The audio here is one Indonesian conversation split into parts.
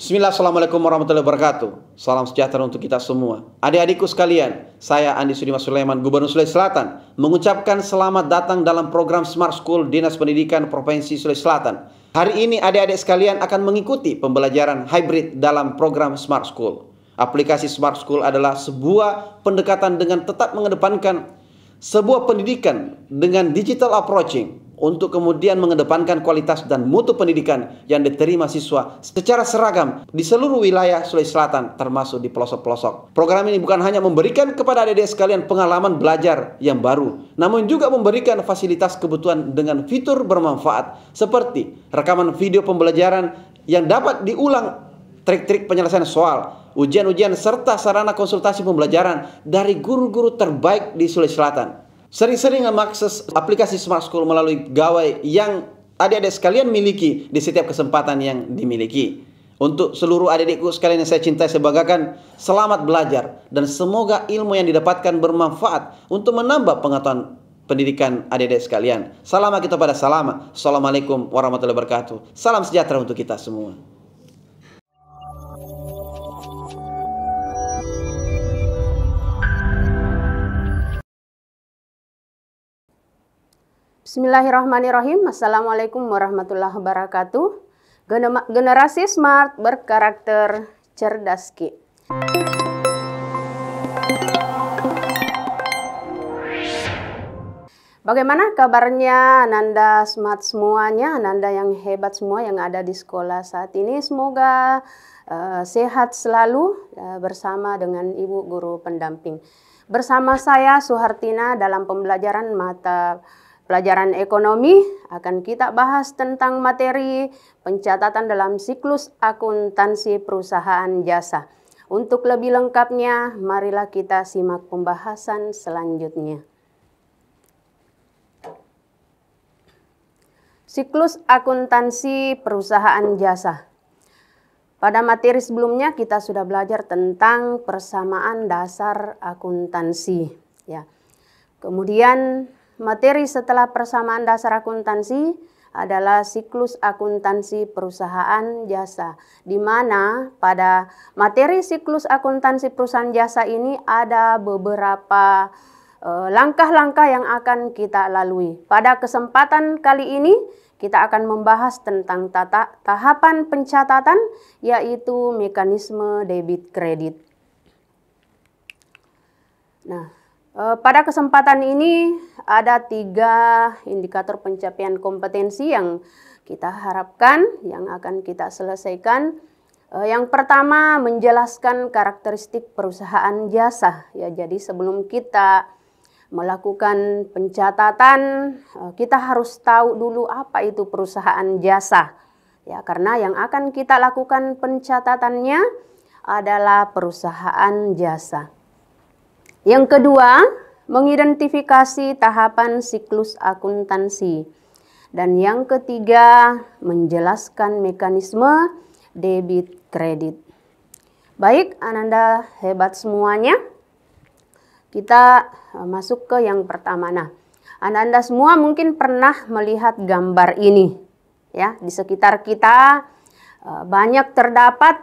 Bismillah, Assalamualaikum warahmatullahi wabarakatuh. Salam sejahtera untuk kita semua. Adik-adikku sekalian, saya Andi Sudimas Sulaiman, Gubernur Sulawesi Selatan, mengucapkan selamat datang dalam program Smart School Dinas Pendidikan Provinsi Sulawesi Selatan. Hari ini adik-adik sekalian akan mengikuti pembelajaran hybrid dalam program Smart School. Aplikasi Smart School adalah sebuah pendekatan dengan tetap mengedepankan sebuah pendidikan dengan digital approaching, untuk kemudian mengedepankan kualitas dan mutu pendidikan yang diterima siswa secara seragam di seluruh wilayah Sulawesi Selatan, termasuk di pelosok-pelosok. Program ini bukan hanya memberikan kepada adik-adik sekalian pengalaman belajar yang baru, namun juga memberikan fasilitas kebutuhan dengan fitur bermanfaat seperti rekaman video pembelajaran yang dapat diulang, trik-trik penyelesaian soal, ujian-ujian, serta sarana konsultasi pembelajaran dari guru-guru terbaik di Sulawesi Selatan. Sering-sering mengakses aplikasi Smart School melalui gawai yang adik-adik sekalian miliki di setiap kesempatan yang dimiliki. Untuk seluruh adik-adikku sekalian yang saya cintai, saya banggakan, selamat belajar dan semoga ilmu yang didapatkan bermanfaat untuk menambah pengetahuan pendidikan adik-adik sekalian. Salam kita pada salama. Assalamualaikum warahmatullahi wabarakatuh. Salam sejahtera untuk kita semua. Bismillahirrahmanirrahim. Assalamualaikum warahmatullahi wabarakatuh. Generasi smart berkarakter cerdas Ki. Bagaimana kabarnya Ananda smart semuanya, Ananda yang hebat semua yang ada di sekolah saat ini? Semoga sehat selalu bersama dengan Ibu Guru Pendamping. Bersama saya Suhartina dalam pembelajaran mata pelajaran ekonomi akan kita bahas tentang materi pencatatan dalam siklus akuntansi perusahaan jasa. Untuk lebih lengkapnya, marilah kita simak pembahasan selanjutnya. Siklus akuntansi perusahaan jasa. Pada materi sebelumnya kita sudah belajar tentang persamaan dasar akuntansi. Ya. Kemudian materi setelah persamaan dasar akuntansi adalah siklus akuntansi perusahaan jasa, di mana pada materi siklus akuntansi perusahaan jasa ini ada beberapa langkah-langkah yang akan kita lalui. Pada kesempatan kali ini kita akan membahas tentang tahapan pencatatan, yaitu mekanisme debit kredit. Nah, pada kesempatan ini ada 3 indikator pencapaian kompetensi yang kita harapkan yang akan kita selesaikan. Yang pertama, menjelaskan karakteristik perusahaan jasa. Ya, jadi sebelum kita melakukan pencatatan, kita harus tahu dulu apa itu perusahaan jasa. Ya, karena yang akan kita lakukan pencatatannya adalah perusahaan jasa. Yang kedua, mengidentifikasi tahapan siklus akuntansi. Dan yang ketiga, menjelaskan mekanisme debit kredit. Baik, Ananda hebat semuanya. Kita masuk ke yang pertama. Nah, Ananda semua mungkin pernah melihat gambar ini. Ya, di sekitar kita banyak terdapat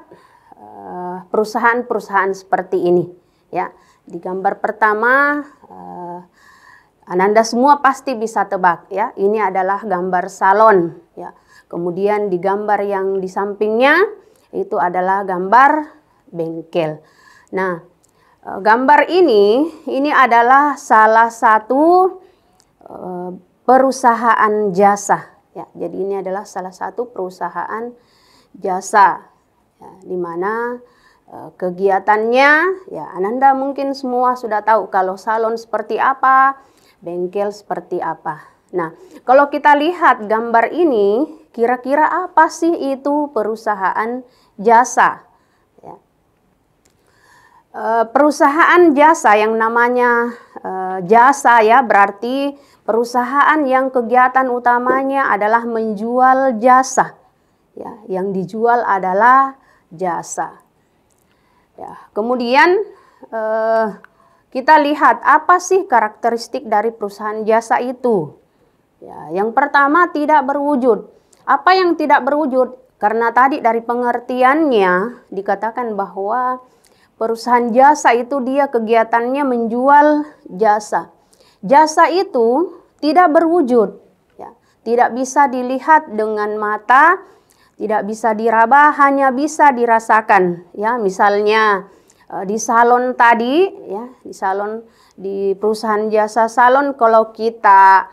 perusahaan-perusahaan seperti ini. Ya. Di gambar pertama, Ananda semua pasti bisa tebak ya, ini adalah gambar salon ya. Kemudian di gambar yang di sampingnya itu adalah gambar bengkel. Nah, gambar ini adalah salah satu perusahaan jasa ya. Jadi ini adalah salah satu perusahaan jasa ya, di mana kegiatannya, ya Ananda mungkin semua sudah tahu kalau salon seperti apa, bengkel seperti apa. Nah, kalau kita lihat gambar ini, kira-kira apa sih itu perusahaan jasa? Ya. Perusahaan jasa yang namanya jasa ya, berarti perusahaan yang kegiatan utamanya adalah menjual jasa. Ya, yang dijual adalah jasa. Ya, kemudian kita lihat apa sih karakteristik dari perusahaan jasa itu. Ya, yang pertama, tidak berwujud. Apa yang tidak berwujud? Karena tadi dari pengertiannya dikatakan bahwa perusahaan jasa itu dia kegiatannya menjual jasa. Jasa itu tidak berwujud, ya, tidak bisa dilihat dengan mata, tidak bisa diraba, hanya bisa dirasakan. Ya, misalnya di salon tadi, ya, di salon, di perusahaan jasa salon, kalau kita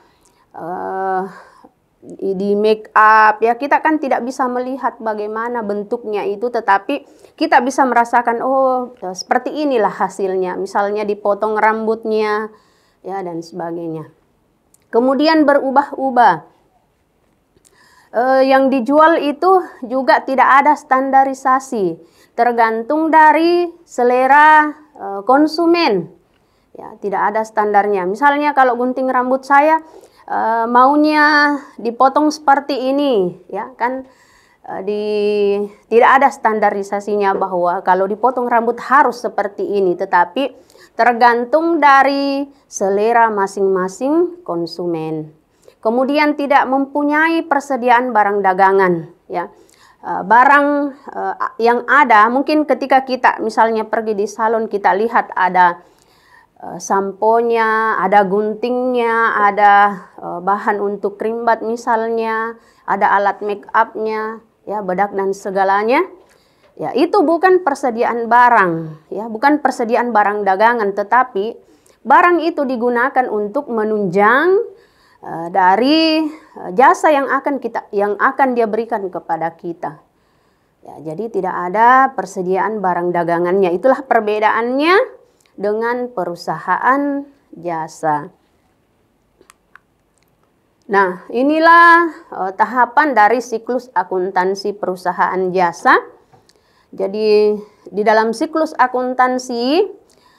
di make up, ya, kita kan tidak bisa melihat bagaimana bentuknya itu, tetapi kita bisa merasakan, oh, seperti inilah hasilnya. Misalnya dipotong rambutnya, ya, dan sebagainya. Kemudian berubah-ubah. Yang dijual itu juga tidak ada standarisasi, tergantung dari selera konsumen. Ya, tidak ada standarnya. Misalnya kalau gunting rambut saya maunya dipotong seperti ini, ya kan, tidak ada standarisasinya bahwa kalau dipotong rambut harus seperti ini, tetapi tergantung dari selera masing-masing konsumen. Kemudian tidak mempunyai persediaan barang dagangan, ya. Barang yang ada, mungkin ketika kita misalnya pergi di salon, kita lihat ada samponya, ada guntingnya, ada bahan untuk krimbat misalnya, ada alat make upnya, ya, bedak dan segalanya. Ya, itu bukan persediaan barang, ya, bukan persediaan barang dagangan, tetapi barang itu digunakan untuk menunjang dari jasa yang akan dia berikan kepada kita. Ya, jadi tidak ada persediaan barang dagangannya. Itulah perbedaannya dengan perusahaan jasa. Nah, inilah tahapan dari siklus akuntansi perusahaan jasa. Jadi di dalam siklus akuntansi,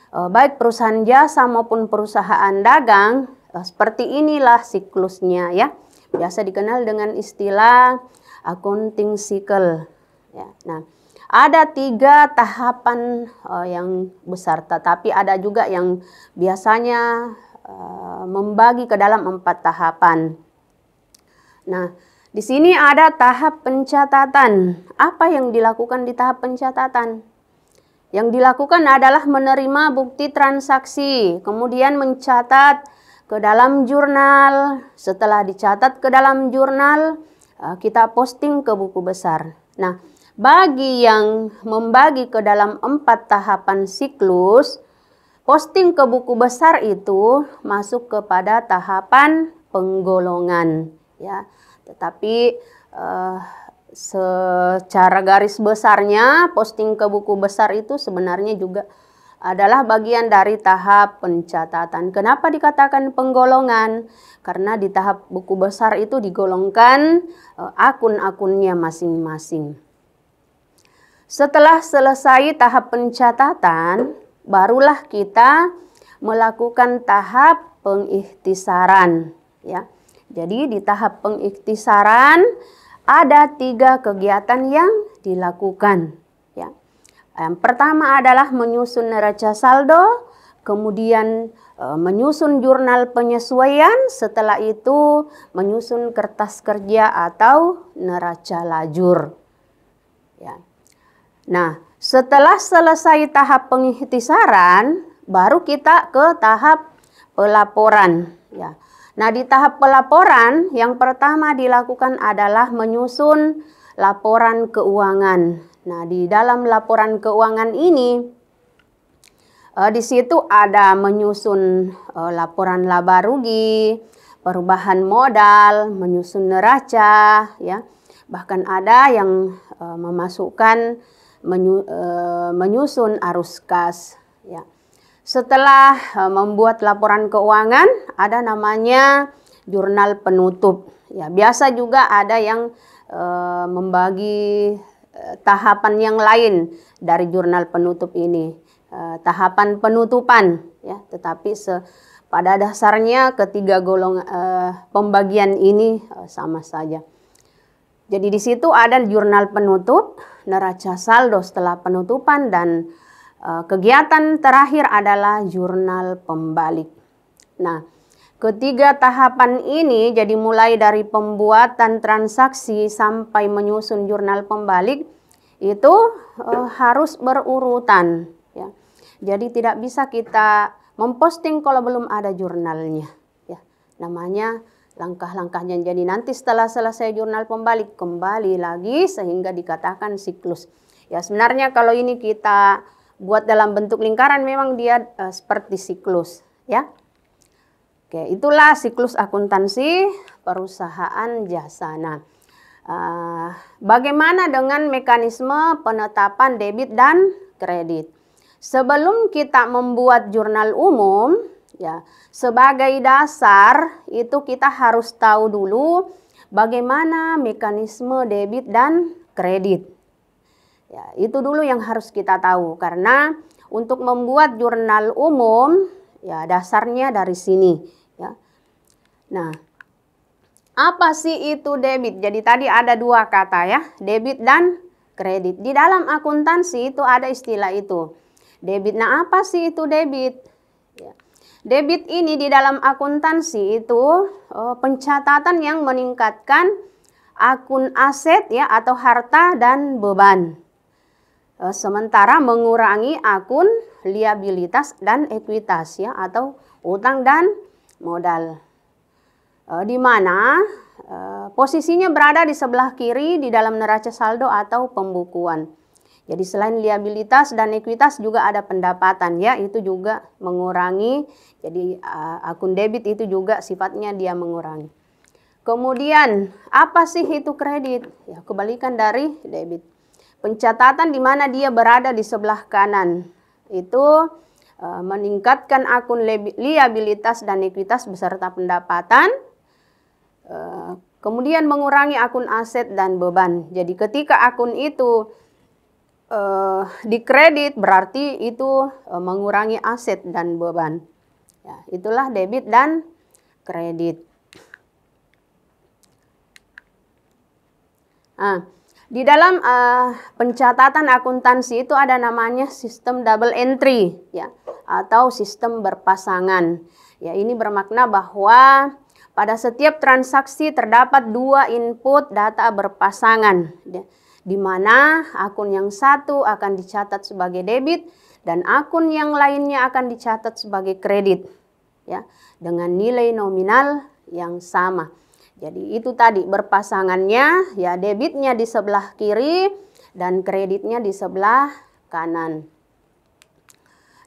baik perusahaan jasa maupun perusahaan dagang, seperti inilah siklusnya, ya. Biasa dikenal dengan istilah accounting cycle. Ya. Nah, ada 3 tahapan yang besar, tetapi ada juga yang biasanya membagi ke dalam 4 tahapan. Nah, di sini ada tahap pencatatan. Apa yang dilakukan di tahap pencatatan? Yang dilakukan adalah menerima bukti transaksi, kemudian mencatat ke dalam jurnal. Setelah dicatat ke dalam jurnal, kita posting ke buku besar. Nah, bagi yang membagi ke dalam 4 tahapan siklus, posting ke buku besar itu masuk kepada tahapan penggolongan, ya. Tetapi secara garis besarnya posting ke buku besar itu sebenarnya juga adalah bagian dari tahap pencatatan. Kenapa dikatakan penggolongan? Karena di tahap buku besar itu digolongkan akun-akunnya masing-masing. Setelah selesai tahap pencatatan, barulah kita melakukan tahap pengikhtisaran, ya. Jadi di tahap pengikhtisaran ada 3 kegiatan yang dilakukan, ya. Yang pertama adalah menyusun neraca saldo, kemudian menyusun jurnal penyesuaian, setelah itu menyusun kertas kerja atau neraca lajur, ya. Nah, setelah selesai tahap pengikhtisaran, baru kita ke tahap pelaporan, ya. Nah, di tahap pelaporan yang pertama dilakukan adalah menyusun laporan keuangan. Nah, di dalam laporan keuangan ini di situ ada menyusun laporan laba rugi, perubahan modal, menyusun neraca, ya. Bahkan ada yang memasukkan menyusun arus kas, ya. Setelah membuat laporan keuangan, ada namanya jurnal penutup, ya. Biasa juga ada yang membagi tahapan yang lain dari jurnal penutup ini, tahapan penutupan, ya. Tetapi pada dasarnya ketiga golongan pembagian ini sama saja. Jadi di situ ada jurnal penutup, neraca saldo setelah penutupan, dan kegiatan terakhir adalah jurnal pembalik. Nah, Ketiga tahapan ini, jadi mulai dari pembuatan transaksi sampai menyusun jurnal pembalik, itu harus berurutan. Ya. Jadi tidak bisa kita memposting kalau belum ada jurnalnya. Ya. Namanya langkah-langkahnya. Jadi nanti setelah selesai jurnal pembalik, kembali lagi sehingga dikatakan siklus. Ya, sebenarnya kalau ini kita buat dalam bentuk lingkaran, memang dia seperti siklus. Ya. Oke, itulah siklus akuntansi perusahaan jasa. Nah, bagaimana dengan mekanisme penetapan debit dan kredit? Sebelum kita membuat jurnal umum, ya, sebagai dasar itu kita harus tahu dulu bagaimana mekanisme debit dan kredit. Ya, itu dulu yang harus kita tahu, karena untuk membuat jurnal umum, ya dasarnya dari sini. Ya. Nah, apa sih itu debit? Jadi tadi ada dua kata ya, debit dan kredit. Di dalam akuntansi itu ada istilah itu, debit. Nah, apa sih itu debit? Ya. Debit ini di dalam akuntansi itu pencatatan yang meningkatkan akun aset ya atau harta dan beban. Sementara mengurangi akun liabilitas dan ekuitas ya atau utang dan modal. Di mana posisinya berada di sebelah kiri di dalam neraca saldo atau pembukuan. Jadi selain liabilitas dan ekuitas juga ada pendapatan ya, itu juga mengurangi. Jadi akun debit itu juga sifatnya dia mengurangi. Kemudian apa sih itu kredit? Ya, kebalikan dari debit. Pencatatan di mana dia berada di sebelah kanan itu meningkatkan akun liabilitas dan ekuitas beserta pendapatan, kemudian mengurangi akun aset dan beban. Jadi ketika akun itu dikredit berarti itu mengurangi aset dan beban. Ya, itulah debit dan kredit. Nah, di dalam pencatatan akuntansi itu ada namanya sistem double entry ya atau sistem berpasangan. Ya, ini bermakna bahwa pada setiap transaksi terdapat dua input data berpasangan ya, di mana akun yang satu akan dicatat sebagai debit dan akun yang lainnya akan dicatat sebagai kredit ya dengan nilai nominal yang sama. Jadi itu tadi berpasangannya ya, debitnya di sebelah kiri dan kreditnya di sebelah kanan.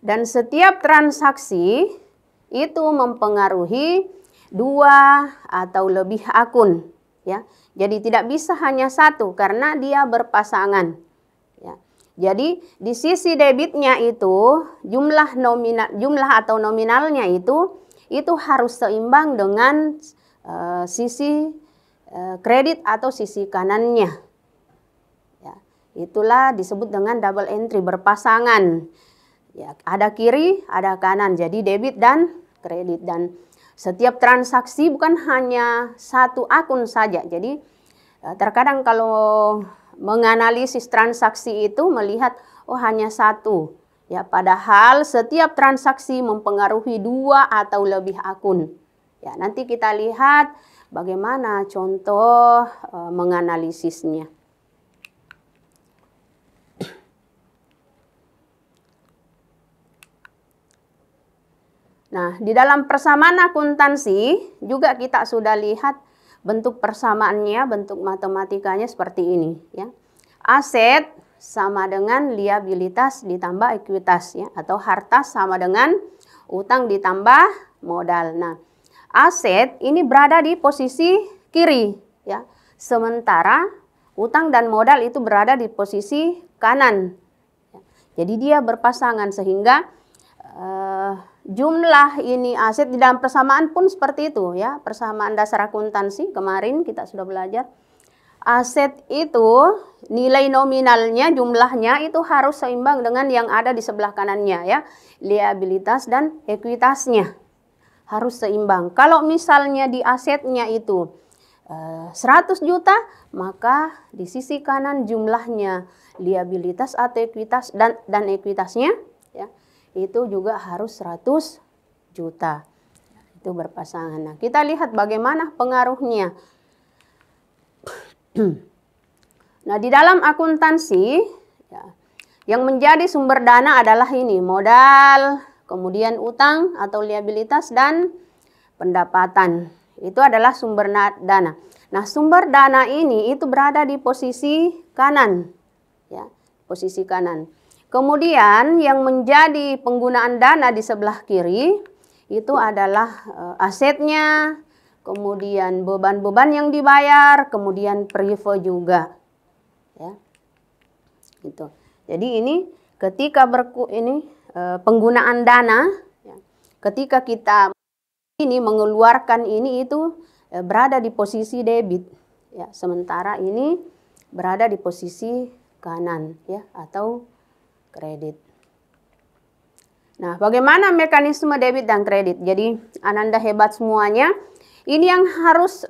Dan setiap transaksi itu mempengaruhi dua atau lebih akun ya. Jadi tidak bisa hanya satu karena dia berpasangan. Ya. Jadi di sisi debitnya itu jumlah atau nominalnya itu harus seimbang dengan sisi kredit atau sisi kanannya. Ya, itulah disebut dengan double entry berpasangan. Ya, ada kiri, ada kanan. Jadi debit dan kredit, dan setiap transaksi bukan hanya satu akun saja. Jadi terkadang kalau menganalisis transaksi itu melihat oh hanya satu. Ya, padahal setiap transaksi mempengaruhi dua atau lebih akun. Ya, nanti kita lihat bagaimana contoh menganalisisnya. Nah, di dalam persamaan akuntansi juga kita sudah lihat bentuk persamaannya, bentuk matematikanya seperti ini ya. Aset sama dengan liabilitas ditambah ekuitas ya, atau harta sama dengan utang ditambah modal. Nah, aset ini berada di posisi kiri ya, sementara utang dan modal itu berada di posisi kanan. Jadi dia berpasangan sehingga jumlah ini aset di dalam persamaan pun seperti itu ya. Persamaan dasar akuntansi kemarin kita sudah belajar. Aset itu nilai nominalnya, jumlahnya itu harus seimbang dengan yang ada di sebelah kanannya ya. Liabilitas dan ekuitasnya harus seimbang. Kalau misalnya di asetnya itu 100 juta, maka di sisi kanan jumlahnya liabilitas atau ekuitas dan ekuitasnya ya, itu juga harus 100 juta. Itu berpasangan. Nah, kita lihat bagaimana pengaruhnya. Nah, di dalam akuntansi ya, yang menjadi sumber dana adalah ini, modal, kemudian utang atau liabilitas, dan pendapatan. Itu adalah sumber dana. Nah, sumber dana ini itu berada di posisi kanan. Ya, posisi kanan. Kemudian yang menjadi penggunaan dana di sebelah kiri itu adalah asetnya, kemudian beban-beban yang dibayar, kemudian privo juga. Ya. Gitu. Jadi ini ketika penggunaan dana, ya, ketika kita ini mengeluarkan ini itu berada di posisi debit, ya, sementara ini berada di posisi kanan, ya, atau kredit. Nah, bagaimana mekanisme debit dan kredit? Jadi, Ananda hebat semuanya. Ini yang harus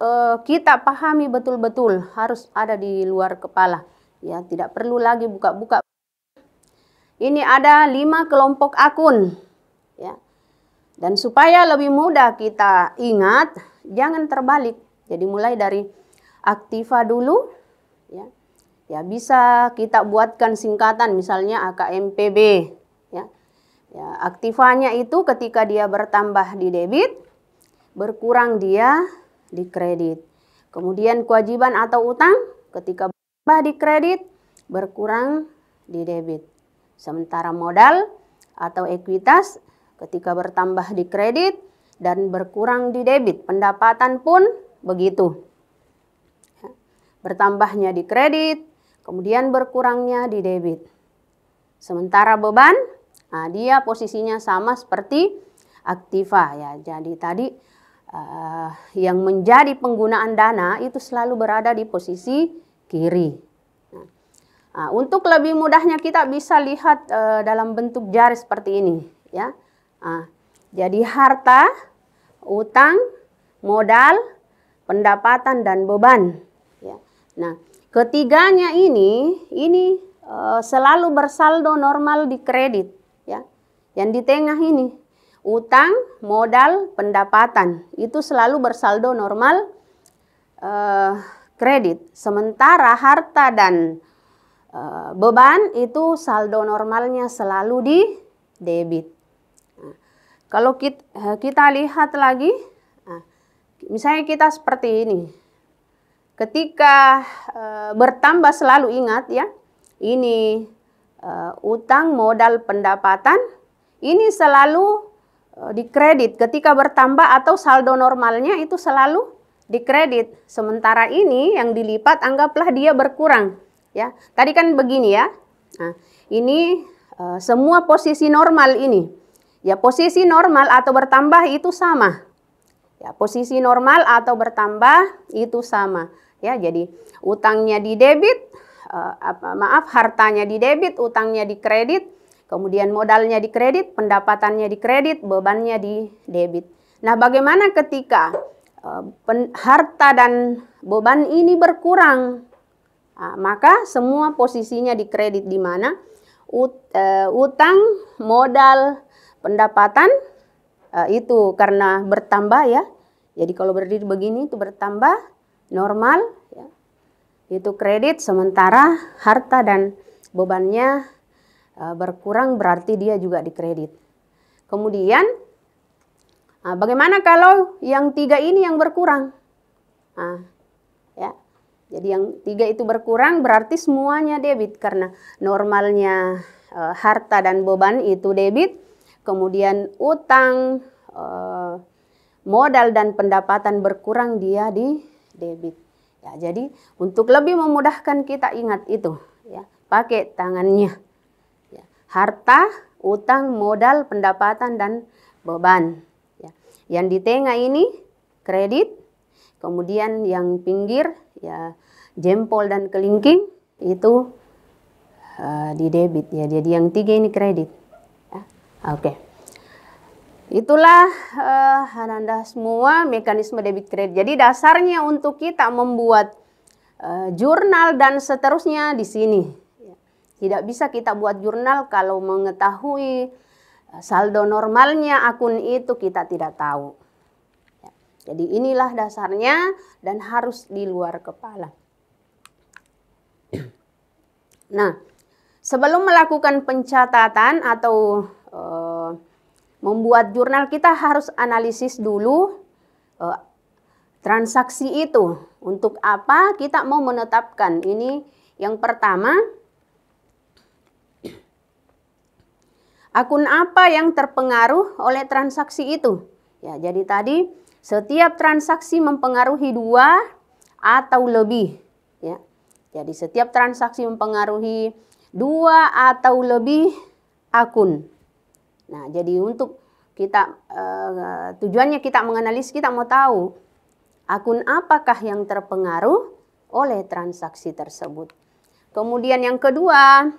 kita pahami betul-betul, harus ada di luar kepala. Ya, tidak perlu lagi buka-buka. Ini ada 5 kelompok akun. Ya. Dan supaya lebih mudah kita ingat, jangan terbalik. Jadi mulai dari aktiva dulu. Ya, ya bisa kita buatkan singkatan, misalnya AKMPB. Ya, aktivanya itu ketika dia bertambah di debit, berkurang dia di kredit. Kemudian kewajiban atau utang ketika bertambah di kredit, berkurang di debit. Sementara modal atau ekuitas ketika bertambah di kredit dan berkurang di debit. Pendapatan pun begitu. Bertambahnya di kredit, kemudian berkurangnya di debit. Sementara beban, nah, dia posisinya sama seperti aktiva, ya. Jadi tadi yang menjadi penggunaan dana itu selalu berada di posisi kiri. Nah, untuk lebih mudahnya kita bisa lihat dalam bentuk jari seperti ini, ya. Nah, jadi harta, utang, modal, pendapatan, dan beban. Ya. Nah, ketiganya ini selalu bersaldo normal di kredit. Ya, yang di tengah ini utang, modal, pendapatan itu selalu bersaldo normal kredit. Sementara harta dan beban itu saldo normalnya selalu di debit. Nah, kalau kita lihat lagi, nah, misalnya kita seperti ini, ketika bertambah selalu ingat, ya, ini utang, modal, pendapatan, ini selalu di kredit. Ketika bertambah atau saldo normalnya itu selalu di kredit. Sementara ini yang dilipat anggaplah dia berkurang. Ya, tadi kan begini, ya. Nah, ini semua posisi normal ini. Ya, posisi normal atau bertambah itu sama. Ya, posisi normal atau bertambah itu sama. Ya, jadi utangnya di debit. Hartanya di debit, utangnya di kredit, kemudian modalnya di kredit, pendapatannya di kredit, bebannya di debit. Nah, bagaimana ketika harta dan beban ini berkurang? Nah, maka semua posisinya di kredit, di mana utang, modal, pendapatan itu karena bertambah, ya. Jadi kalau berdiri begini itu bertambah normal, ya. Itu kredit, sementara harta dan bebannya berkurang, berarti dia juga di kredit. Kemudian bagaimana kalau yang 3 ini yang berkurang? Nah, ya. Jadi yang 3 itu berkurang berarti semuanya debit, karena normalnya harta dan beban itu debit, kemudian utang, modal, dan pendapatan berkurang, dia di debit. Ya, jadi untuk lebih memudahkan kita ingat itu, ya, pakai tangannya. Ya, harta, utang, modal, pendapatan, dan beban. Ya. Yang di tengah ini kredit, kemudian yang pinggir, ya, jempol dan kelingking itu di debit, ya. Jadi yang 3 ini kredit. Ya. Oke. Itulah Ananda semua mekanisme debit kredit. Jadi dasarnya untuk kita membuat jurnal dan seterusnya di sini. Tidak bisa kita buat jurnal kalau mengetahui saldo normalnya akun itu kita tidak tahu. Jadi inilah dasarnya dan harus di luar kepala. Nah, sebelum melakukan pencatatan atau membuat jurnal, kita harus analisis dulu transaksi itu. Untuk apa kita mau menetapkan? Ini yang pertama, akun apa yang terpengaruh oleh transaksi itu? Ya, jadi tadi setiap transaksi mempengaruhi 2 atau lebih. Ya, jadi setiap transaksi mempengaruhi 2 atau lebih akun. Nah, jadi untuk kita tujuannya kita menganalisis, kita mau tahu akun apakah yang terpengaruh oleh transaksi tersebut. Kemudian yang kedua,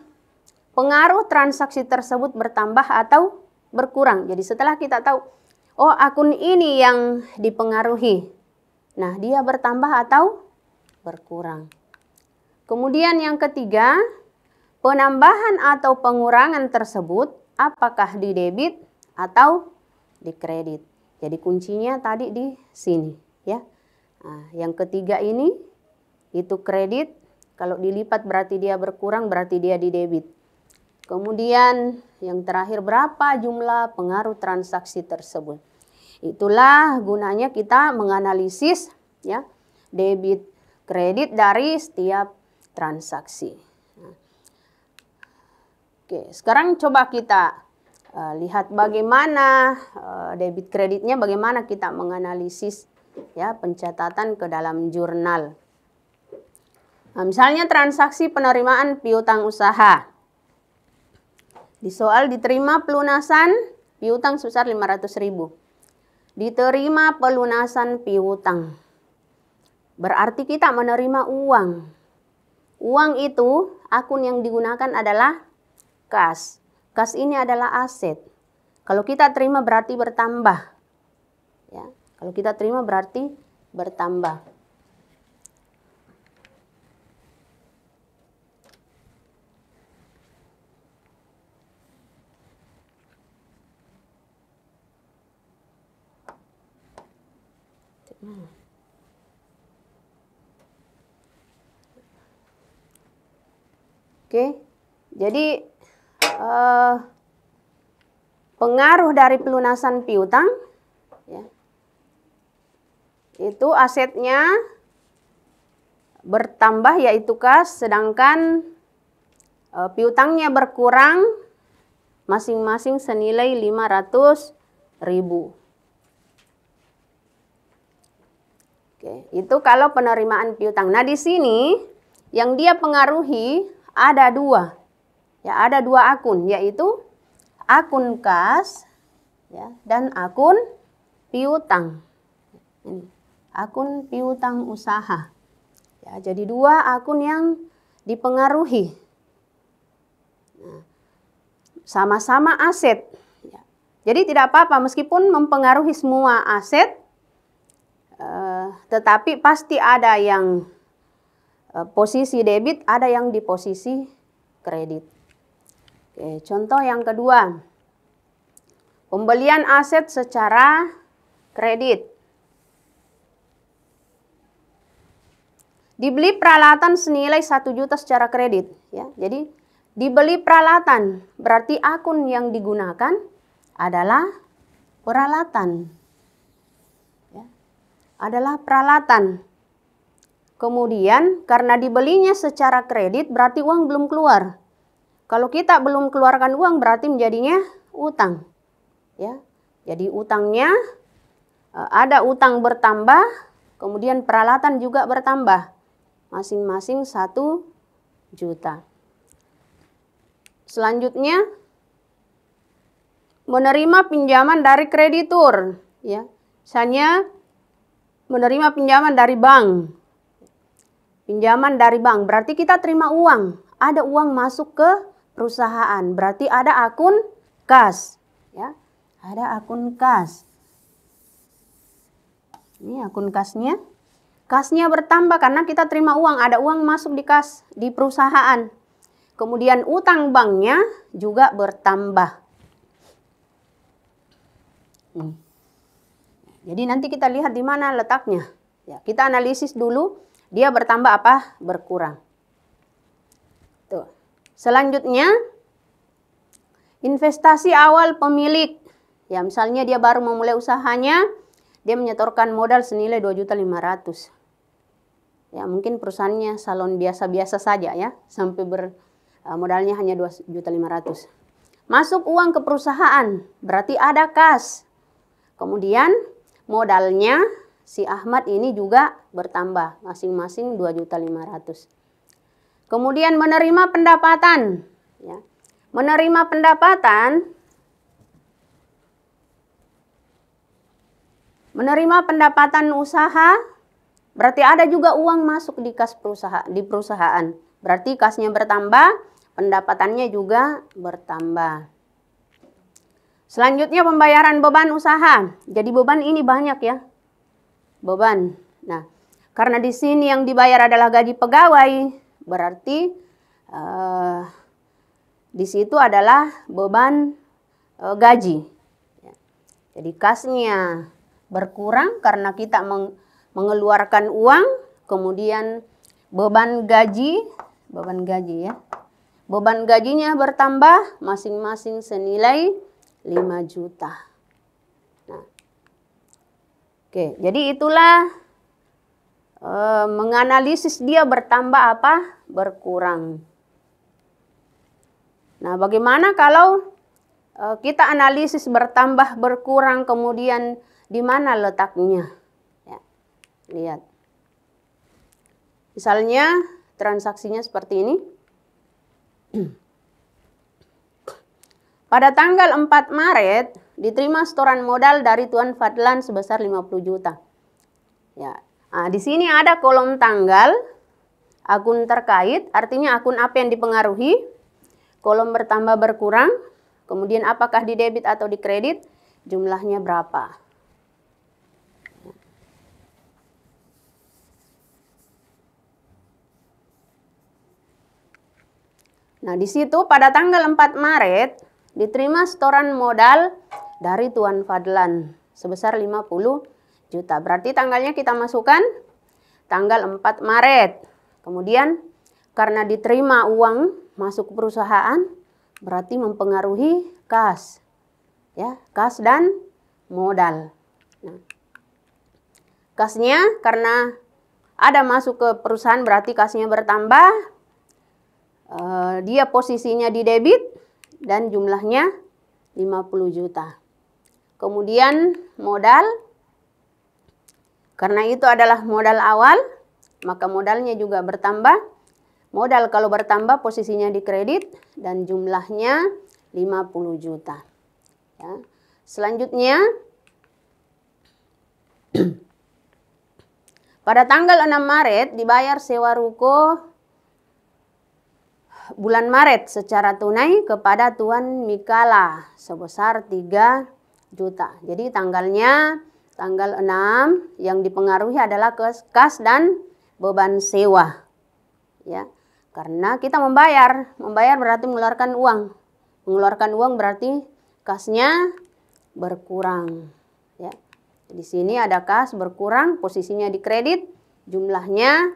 pengaruh transaksi tersebut bertambah atau berkurang. Jadi setelah kita tahu, oh akun ini yang dipengaruhi, nah dia bertambah atau berkurang. Kemudian yang ketiga, penambahan atau pengurangan tersebut apakah di debit atau di kredit. Jadi kuncinya tadi di sini ya. Nah, yang ketiga ini itu kredit, kalau dilipat berarti dia berkurang, berarti dia di debit. Kemudian yang terakhir, berapa jumlah pengaruh transaksi tersebut. Itulah gunanya kita menganalisis ya debit kredit dari setiap transaksi. Oke, sekarang coba kita lihat bagaimana debit kreditnya, bagaimana kita menganalisis ya pencatatan ke dalam jurnal. Nah, misalnya transaksi penerimaan piutang usaha. Di soal diterima pelunasan piutang sebesar 500.000. Diterima pelunasan piutang. Berarti kita menerima uang. Uang itu akun yang digunakan adalah kas. Kas ini adalah aset. Kalau kita terima berarti bertambah. Ya, kalau kita terima berarti bertambah. Oke, jadi pengaruh dari pelunasan piutang ya, itu asetnya bertambah yaitu kas, sedangkan piutangnya berkurang masing-masing senilai 500.000. Oke, itu kalau penerimaan piutang. Nah, di sini yang dia pengaruhi ada 2. Ya, ada 2 akun, yaitu akun kas ya, dan akun piutang. Ini, akun piutang usaha. Ya, jadi 2 akun yang dipengaruhi. Nah, sama-sama aset. Ya. Jadi tidak apa-apa meskipun mempengaruhi semua aset, tetapi pasti ada yang posisi debit, ada yang di posisi kredit. Oke, contoh yang kedua, pembelian aset secara kredit. Dibeli peralatan senilai 1 juta secara kredit. Ya, jadi dibeli peralatan, berarti akun yang digunakan adalah peralatan. Ya, adalah peralatan. Kemudian karena dibelinya secara kredit berarti uang belum keluar. Kalau kita belum keluarkan uang berarti menjadinya utang. Ya. Jadi utangnya ada utang bertambah, kemudian peralatan juga bertambah. Masing-masing 1 juta. Selanjutnya menerima pinjaman dari kreditur, ya. Misalnya menerima pinjaman dari bank. Pinjaman dari bank berarti kita terima uang, ada uang masuk ke perusahaan, berarti ada akun kas, ya, ada akun kas. Ini akun kasnya, kasnya bertambah karena kita terima uang, ada uang masuk di kas di perusahaan. Kemudian utang banknya juga bertambah. Jadi nanti kita lihat di mana letaknya. Ya, kita analisis dulu, dia bertambah apa? Berkurang. Tuh. Selanjutnya, investasi awal pemilik. Ya, misalnya dia baru memulai usahanya, dia menyetorkan modal senilai 2.500.000. Ya, mungkin perusahaannya salon biasa-biasa saja ya, sampai modalnya hanya 2.500.000. Masuk uang ke perusahaan, berarti ada kas. Kemudian modalnya si Ahmad ini juga bertambah, masing-masing 2.500.000. Kemudian menerima pendapatan. Ya. Menerima pendapatan usaha, berarti ada juga uang masuk di kas perusahaan. Berarti kasnya bertambah, pendapatannya juga bertambah. Selanjutnya pembayaran beban usaha. Jadi beban ini banyak ya. Beban. Nah, karena di sini yang dibayar adalah gaji pegawai, berarti di situ adalah beban gaji. Jadi kasnya berkurang karena kita mengeluarkan uang, kemudian beban gaji ya. Beban gajinya bertambah masing-masing senilai 5 juta. Nah. Oke, jadi itulah menganalisis dia bertambah apa? Berkurang. Nah, bagaimana kalau kita analisis bertambah berkurang, kemudian di mana letaknya? Ya, lihat. Misalnya transaksinya seperti ini. Pada tanggal 4 Maret diterima setoran modal dari Tuan Fadlan sebesar 50 juta. Ya. Nah, di sini ada kolom tanggal, akun terkait, artinya akun apa yang dipengaruhi, kolom bertambah berkurang, kemudian apakah di debit atau di kredit, jumlahnya berapa. Nah, di situ pada tanggal 4 Maret diterima setoran modal dari Tuan Fadlan sebesar 50 juta. Berarti tanggalnya kita masukkan tanggal 4 Maret. Kemudian karena diterima uang masuk ke perusahaan, berarti mempengaruhi kas. Ya, kas dan modal. Nah, kasnya karena ada masuk ke perusahaan berarti kasnya bertambah. Dia posisinya di debit dan jumlahnya 50 juta. Kemudian modal, karena itu adalah modal awal, maka modalnya juga bertambah. Modal kalau bertambah posisinya di kredit dan jumlahnya 50 juta. Ya. Selanjutnya, pada tanggal 6 Maret dibayar sewa ruko bulan Maret secara tunai kepada Tuan Mikala sebesar 3 juta. Jadi tanggalnya tanggal 6 yang dipengaruhi adalah kas dan beban sewa. Ya. Karena kita membayar berarti mengeluarkan uang. Mengeluarkan uang berarti kasnya berkurang. Ya. Di sini ada kas berkurang, posisinya di kredit, jumlahnya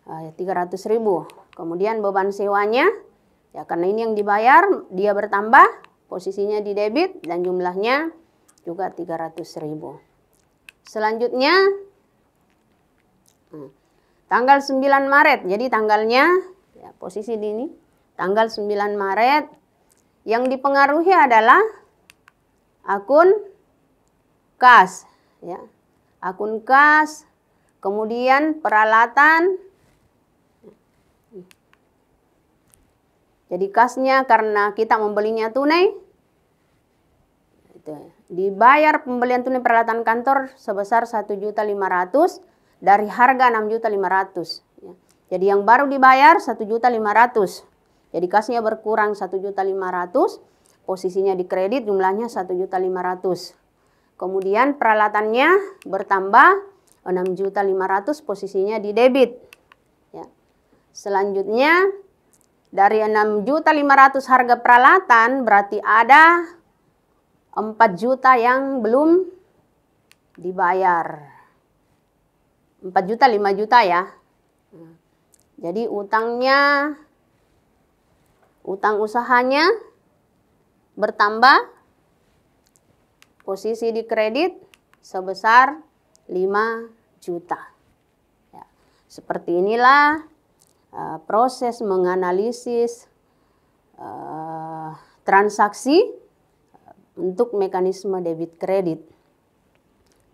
300.000. Kemudian beban sewanya, ya karena ini yang dibayar, dia bertambah, posisinya di debit dan jumlahnya juga 300.000. Selanjutnya, tanggal 9 Maret, jadi tanggalnya, ya, posisi di ini, tanggal 9 Maret, yang dipengaruhi adalah akun kas, ya, akun kas, kemudian peralatan. Jadi kasnya karena kita membelinya tunai, dibayar pembelian tunai peralatan kantor sebesar 1.500.000 dari harga 6.500.000. Ya. Jadi yang baru dibayar 1.500.000. Jadi kasnya berkurang 1.500.000, posisinya di kredit jumlahnya 1.500.000. Kemudian peralatannya bertambah 6.500.000, posisinya di debit. Ya. Selanjutnya dari 6.500.000 harga peralatan berarti ada 4 juta yang belum dibayar 4 juta, 5 juta ya. Jadi utang usahanya bertambah, posisi di kredit sebesar 5 juta. Ya, seperti inilah proses menganalisis transaksi untuk mekanisme debit kredit.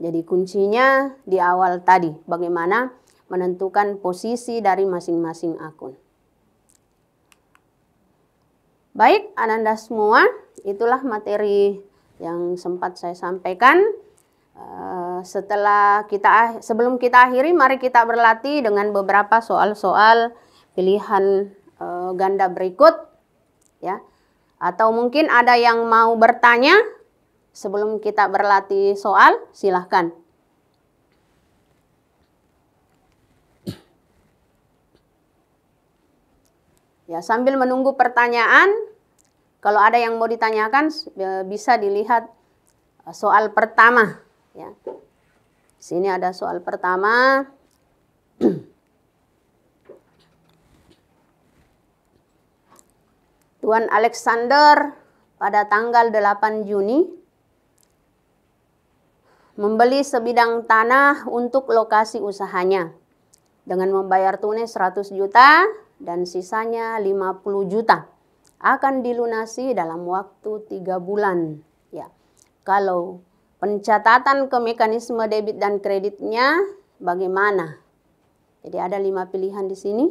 Jadi kuncinya di awal tadi, bagaimana menentukan posisi dari masing-masing akun. Baik, Ananda semua, itulah materi yang sempat saya sampaikan. Sebelum kita akhiri, mari kita berlatih dengan beberapa soal-soal pilihan ganda berikut, ya. Atau mungkin ada yang mau bertanya sebelum kita berlatih soal, silahkan. Ya, sambil menunggu pertanyaan, kalau ada yang mau ditanyakan bisa dilihat soal pertama. Ya. Sini ada soal pertama. Tuan Alexander pada tanggal 8 Juni membeli sebidang tanah untuk lokasi usahanya dengan membayar tunai 100 juta dan sisanya 50 juta. Akan dilunasi dalam waktu 3 bulan. Ya. Kalau pencatatan ke mekanisme debit dan kreditnya bagaimana? Jadi ada 5 pilihan di sini.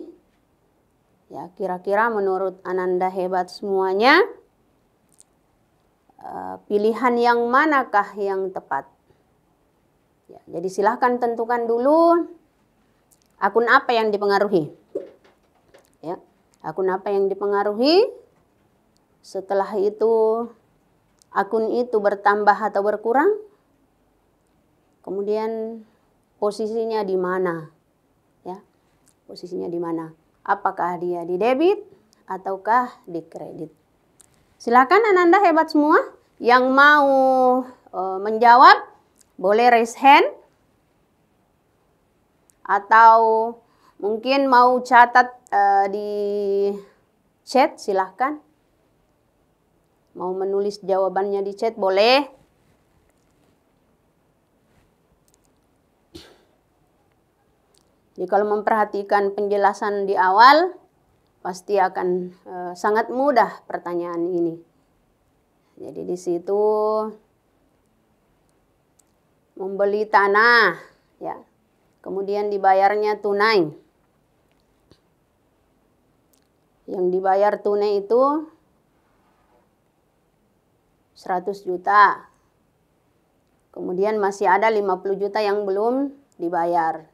Ya, kira-kira menurut Ananda hebat semuanya, pilihan yang manakah yang tepat? Ya, jadi silahkan tentukan dulu akun apa yang dipengaruhi. Ya, akun apa yang dipengaruhi. Setelah itu akun itu bertambah atau berkurang. Kemudian posisinya di mana? Ya, posisinya di mana? Apakah dia di debit ataukah di kredit? Silakan Ananda hebat semua yang mau menjawab. Boleh raise hand, atau mungkin mau catat di chat, silahkan. Mau menulis jawabannya di chat, boleh. Jadi kalau memperhatikan penjelasan di awal, pasti akan sangat mudah pertanyaan ini. Jadi di situ membeli tanah, ya. Kemudian dibayarnya tunai. Yang dibayar tunai itu 100 juta. Kemudian masih ada 50 juta yang belum dibayar.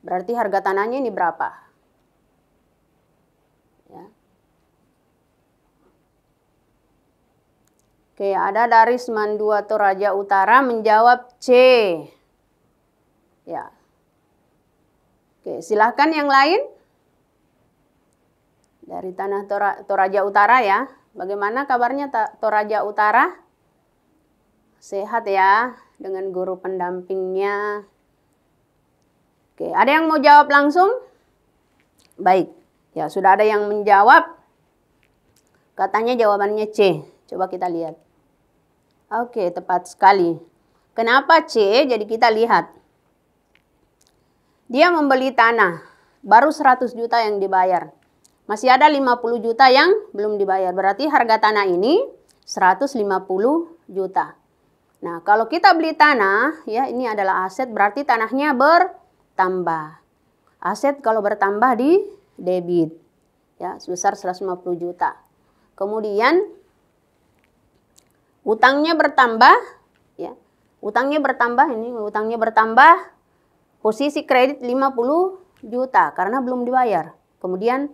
Berarti harga tanahnya ini berapa? Ya. Oke, ada dari Semandua Toraja Utara menjawab C. Ya. Oke, silahkan yang lain. Dari tanah Toraja Utara ya. Bagaimana kabarnya Toraja Utara? Sehat ya dengan guru pendampingnya. Oke, ada yang mau jawab langsung? Baik. Ya, sudah ada yang menjawab. Katanya jawabannya C. Coba kita lihat. Oke, tepat sekali. Kenapa C? Jadi kita lihat. Dia membeli tanah, baru 100 juta yang dibayar. Masih ada 50 juta yang belum dibayar. Berarti harga tanah ini 150 juta. Nah, kalau kita beli tanah, ya ini adalah aset, berarti tanahnya bertambah. Aset kalau bertambah di debit, ya sebesar 150 juta. Kemudian utangnya bertambah, ya. Utangnya bertambah, ini utangnya bertambah. Posisi kredit 50 juta karena belum dibayar. Kemudian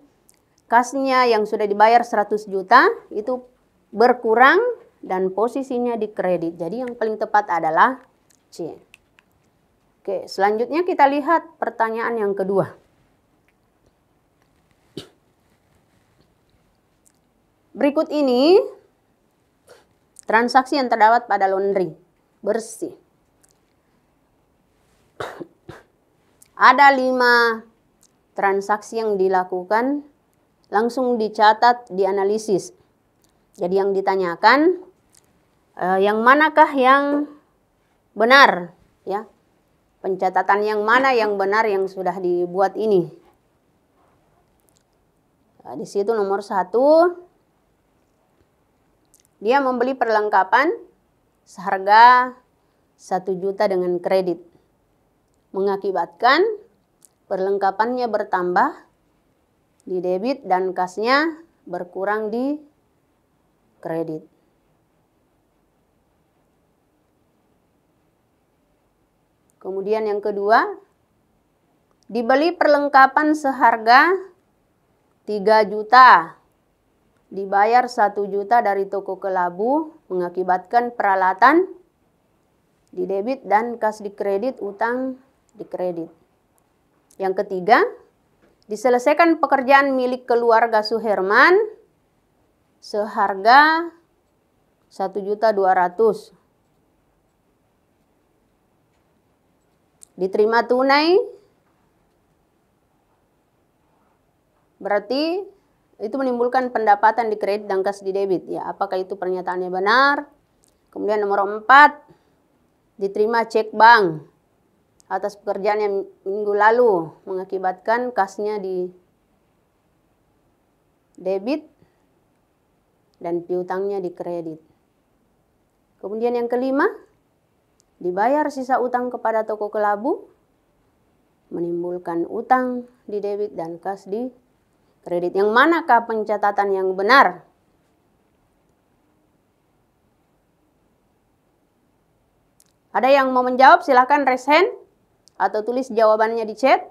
kasnya yang sudah dibayar 100 juta itu berkurang dan posisinya di kredit. Jadi yang paling tepat adalah C. Oke, selanjutnya kita lihat pertanyaan yang kedua. Berikut ini transaksi yang terdapat pada laundry bersih. Ada 5 transaksi yang dilakukan, langsung dicatat, dianalisis. Jadi yang ditanyakan, yang manakah yang benar, ya? Pencatatan yang mana yang benar yang sudah dibuat ini. Nah, di situ nomor 1, dia membeli perlengkapan seharga 1 juta dengan kredit, mengakibatkan perlengkapannya bertambah di debit dan kasnya berkurang di kredit. Kemudian yang kedua, dibeli perlengkapan seharga 3 juta, dibayar 1 juta dari toko kelabu, mengakibatkan peralatan di debit dan kas di kredit, utang di kredit. Yang ketiga, diselesaikan pekerjaan milik keluarga Suherman seharga 1.200.000. Diterima tunai, berarti itu menimbulkan pendapatan di kredit dan kas di debit. Ya, apakah itu pernyataannya benar? Kemudian nomor 4, diterima cek bank atas pekerjaan yang minggu lalu, mengakibatkan kasnya di debit dan piutangnya di kredit. Kemudian yang kelima, dibayar sisa utang kepada toko kelabu, menimbulkan utang di debit dan kas di kredit. Yang manakah pencatatan yang benar? Ada yang mau menjawab? Silahkan raise hand atau tulis jawabannya di chat.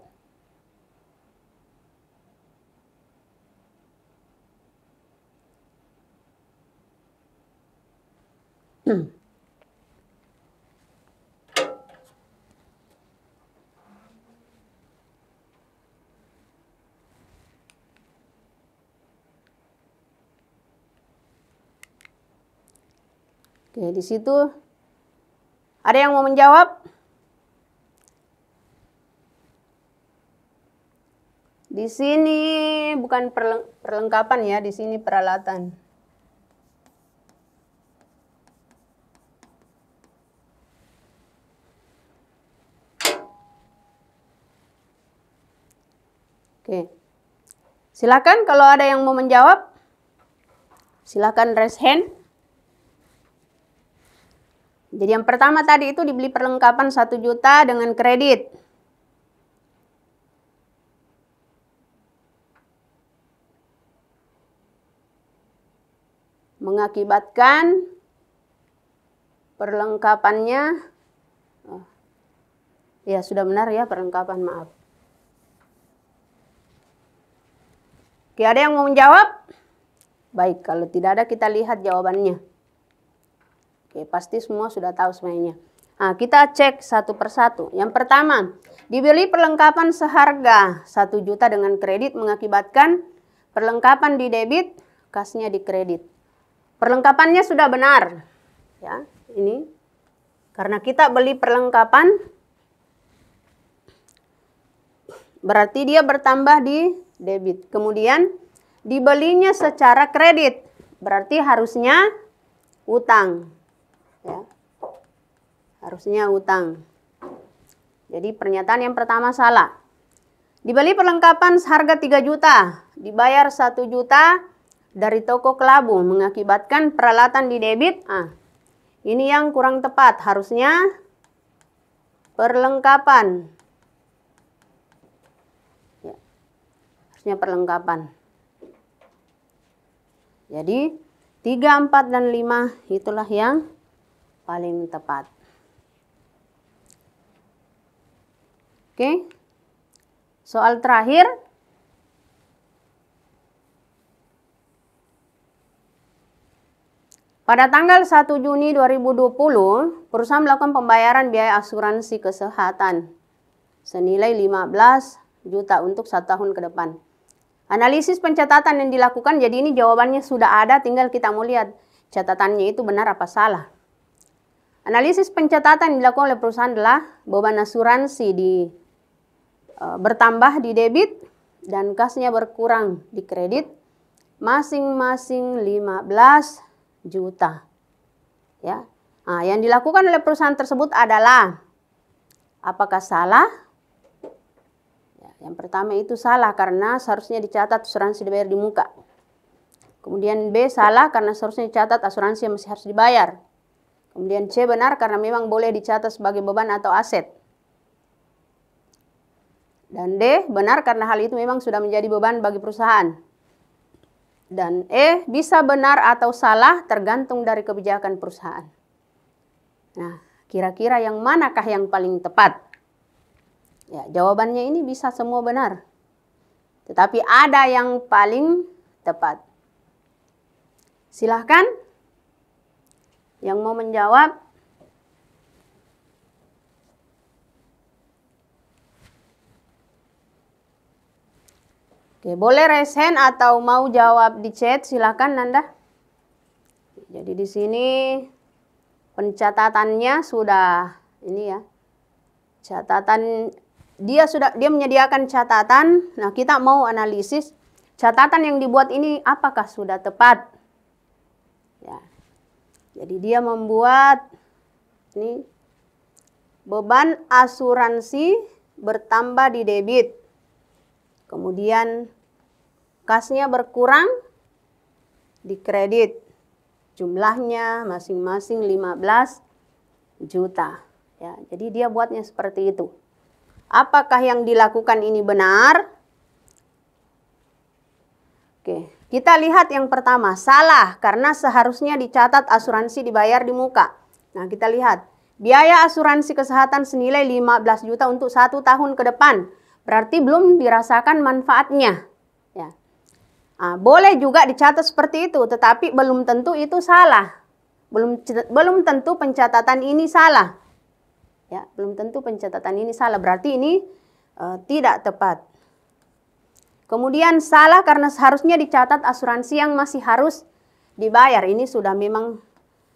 Oke, di situ ada yang mau menjawab? Di sini bukan perlengkapan ya, di sini peralatan. Oke. Silakan kalau ada yang mau menjawab. Silakan raise hand. Jadi yang pertama tadi itu dibeli perlengkapan 1 juta dengan kredit. Mengakibatkan perlengkapannya, ya sudah benar ya perlengkapan, maaf. Oke, ada yang mau menjawab? Baik, kalau tidak ada kita lihat jawabannya. Oke, pasti semua sudah tahu semuanya. Nah, kita cek satu persatu. Yang pertama, dibeli perlengkapan seharga 1 juta dengan kredit, mengakibatkan perlengkapan di debit, kasnya di kredit. Perlengkapannya sudah benar. Ya, ini karena kita beli perlengkapan berarti dia bertambah di debit. Kemudian dibelinya secara kredit, berarti harusnya utang. Ya. Harusnya utang. Jadi pernyataan yang pertama salah. Dibeli perlengkapan seharga 3 juta, dibayar 1 juta dari toko kelabu, mengakibatkan peralatan di debit. Ini yang kurang tepat, harusnya perlengkapan. Ya. Harusnya perlengkapan. Jadi 3, 4, dan 5 itulah yang paling tepat. Oke. Soal terakhir. Pada tanggal 1 Juni 2020, perusahaan melakukan pembayaran biaya asuransi kesehatan senilai 15 juta untuk 1 tahun ke depan. Analisis pencatatan yang dilakukan, jadi ini jawabannya sudah ada, tinggal kita mau lihat catatannya itu benar apa salah. Analisis pencatatan yang dilakukan oleh perusahaan adalah beban asuransi bertambah di debit dan kasnya berkurang di kredit masing-masing 15 juta. Ya. Nah, yang dilakukan oleh perusahaan tersebut adalah apakah salah? Ya, yang pertama itu salah karena seharusnya dicatat asuransi dibayar di muka. Kemudian B salah karena seharusnya dicatat asuransi yang masih harus dibayar. Kemudian C benar karena memang boleh dicatat sebagai beban atau aset. Dan D benar karena hal itu memang sudah menjadi beban bagi perusahaan. Dan E bisa benar atau salah tergantung dari kebijakan perusahaan. Nah, kira-kira yang manakah yang paling tepat? Ya, jawabannya ini bisa semua benar. Tetapi ada yang paling tepat. Silahkan yang mau menjawab. Oke, boleh raise hand atau mau jawab di chat, silahkan Nanda. Jadi di sini pencatatannya sudah ini ya. Catatan dia menyediakan catatan. Nah, kita mau analisis catatan yang dibuat ini apakah sudah tepat. Ya. Jadi dia membuat ini beban asuransi bertambah di debit. Kemudian kasnya berkurang di kredit. Jumlahnya masing-masing 15 juta. Ya, jadi dia buatnya seperti itu. Apakah yang dilakukan ini benar? Oke, kita lihat yang pertama, salah karena seharusnya dicatat asuransi dibayar di muka. Nah, kita lihat. Biaya asuransi kesehatan senilai 15 juta untuk 1 tahun ke depan. Berarti belum dirasakan manfaatnya. Ya. Nah, boleh juga dicatat seperti itu, tetapi belum tentu itu salah. Belum tentu pencatatan ini salah. Ya, belum tentu pencatatan ini salah. Berarti ini tidak tepat. Kemudian salah karena seharusnya dicatat asuransi yang masih harus dibayar. Ini sudah memang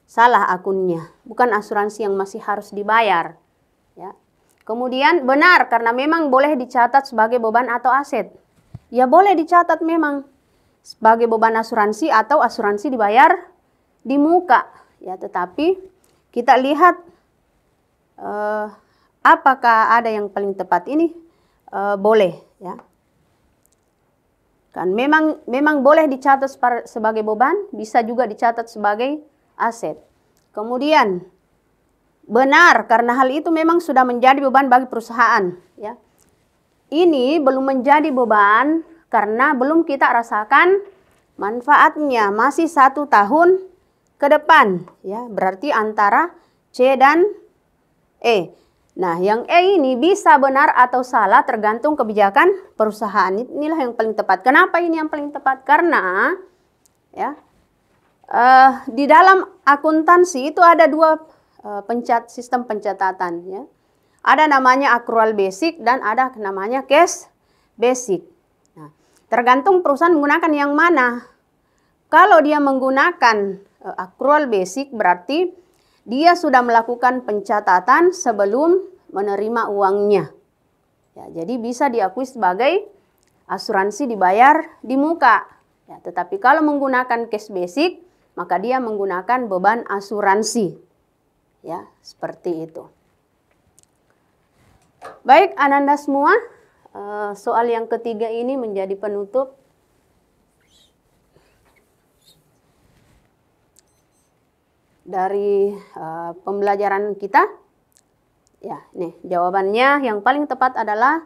salah akunnya, bukan asuransi yang masih harus dibayar. Ya. Kemudian benar karena memang boleh dicatat sebagai beban atau aset. Ya boleh dicatat memang sebagai beban asuransi atau asuransi dibayar di muka. Ya, tetapi kita lihat apakah ada yang paling tepat ini boleh ya. Kan memang boleh dicatat sebagai beban, bisa juga dicatat sebagai aset. Kemudian benar karena hal itu memang sudah menjadi beban bagi perusahaan ya. Ini belum menjadi beban karena belum kita rasakan manfaatnya, masih 1 tahun ke depan ya. Berarti antara C dan E. Nah, yang E ini bisa benar atau salah tergantung kebijakan perusahaan. Inilah yang paling tepat. Kenapa ini yang paling tepat? Karena ya di dalam akuntansi itu ada 2 sistem pencatatan ya. Ada namanya accrual basic dan ada namanya cash basic. Nah, tergantung perusahaan menggunakan yang mana. Kalau dia menggunakan accrual basic berarti dia sudah melakukan pencatatan sebelum menerima uangnya. Ya, jadi bisa diakui sebagai asuransi dibayar di muka. Ya, tetapi kalau menggunakan cash basic, maka dia menggunakan beban asuransi. Ya, seperti itu. Baik, Ananda semua, soal yang ketiga ini menjadi penutup. Dari pembelajaran kita. Ya, nih jawabannya yang paling tepat adalah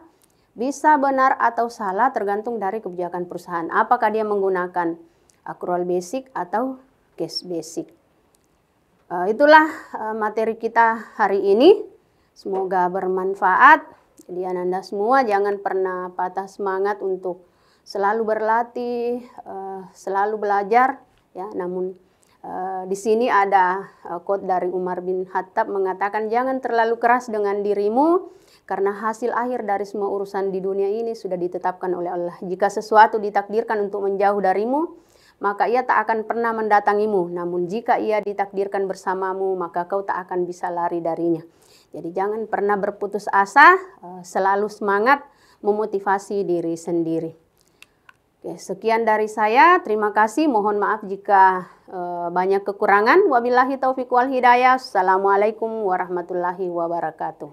bisa benar atau salah tergantung dari kebijakan perusahaan. Apakah dia menggunakan accrual basic atau cash basic. Itulah materi kita hari ini. Semoga bermanfaat. Jadi Ananda semua jangan pernah patah semangat untuk selalu berlatih, selalu belajar. Ya, namun di sini ada quote dari Umar bin Khattab mengatakan jangan terlalu keras dengan dirimu karena hasil akhir dari semua urusan di dunia ini sudah ditetapkan oleh Allah. Jika sesuatu ditakdirkan untuk menjauh darimu, maka ia tak akan pernah mendatangimu. Namun jika ia ditakdirkan bersamamu, maka kau tak akan bisa lari darinya. Jadi jangan pernah berputus asa, selalu semangat memotivasi diri sendiri. Oke, sekian dari saya. Terima kasih. Mohon maaf jika banyak kekurangan. Wabillahi taufiq wal hidayah. Assalamualaikum warahmatullahi wabarakatuh.